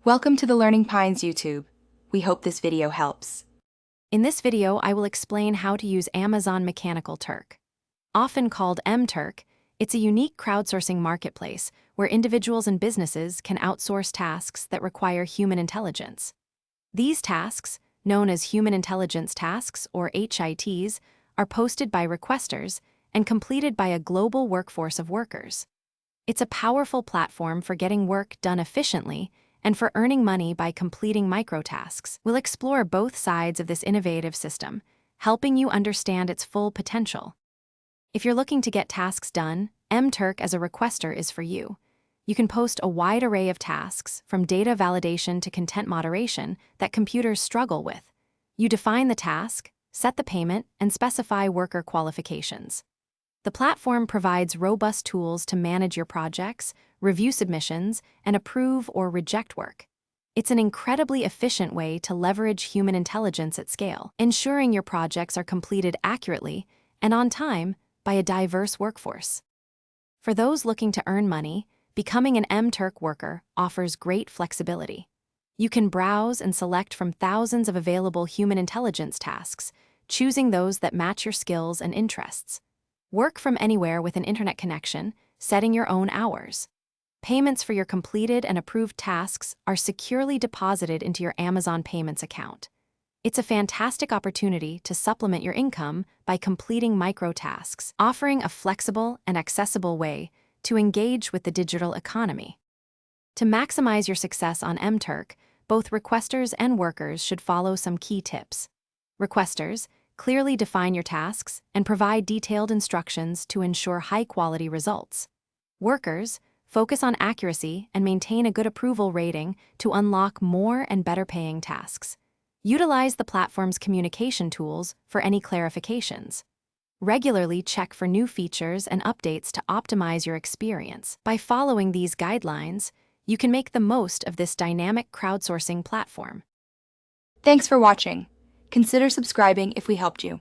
Welcome to the Learning Pines YouTube. We hope this video helps. In this video, I will explain how to use Amazon Mechanical Turk. Often called Turk, it's a unique crowdsourcing marketplace where individuals and businesses can outsource tasks that require human intelligence. These tasks, known as Human Intelligence Tasks or HITs, are posted by requesters and completed by a global workforce of workers. It's a powerful platform for getting work done efficiently and for earning money by completing microtasks. We'll explore both sides of this innovative system, helping you understand its full potential. If you're looking to get tasks done, Turk as a requester is for you. You can post a wide array of tasks, from data validation to content moderation, that computers struggle with. You define the task, set the payment, and specify worker qualifications. The platform provides robust tools to manage your projects, review submissions, and approve or reject work. It's an incredibly efficient way to leverage human intelligence at scale, ensuring your projects are completed accurately and on time by a diverse workforce. For those looking to earn money, becoming an Turk worker offers great flexibility. You can browse and select from thousands of available human intelligence tasks, choosing those that match your skills and interests. Work from anywhere with an internet connection, setting your own hours. Payments for your completed and approved tasks are securely deposited into your Amazon Payments account. It's a fantastic opportunity to supplement your income by completing microtasks, offering a flexible and accessible way to engage with the digital economy. To maximize your success on Turk, both requesters and workers should follow some key tips. Requesters, clearly define your tasks and provide detailed instructions to ensure high-quality results. Workers, focus on accuracy and maintain a good approval rating to unlock more and better-paying tasks. Utilize the platform's communication tools for any clarifications. Regularly check for new features and updates to optimize your experience. By following these guidelines, you can make the most of this dynamic crowdsourcing platform. Thanks for watching. Consider subscribing if we helped you.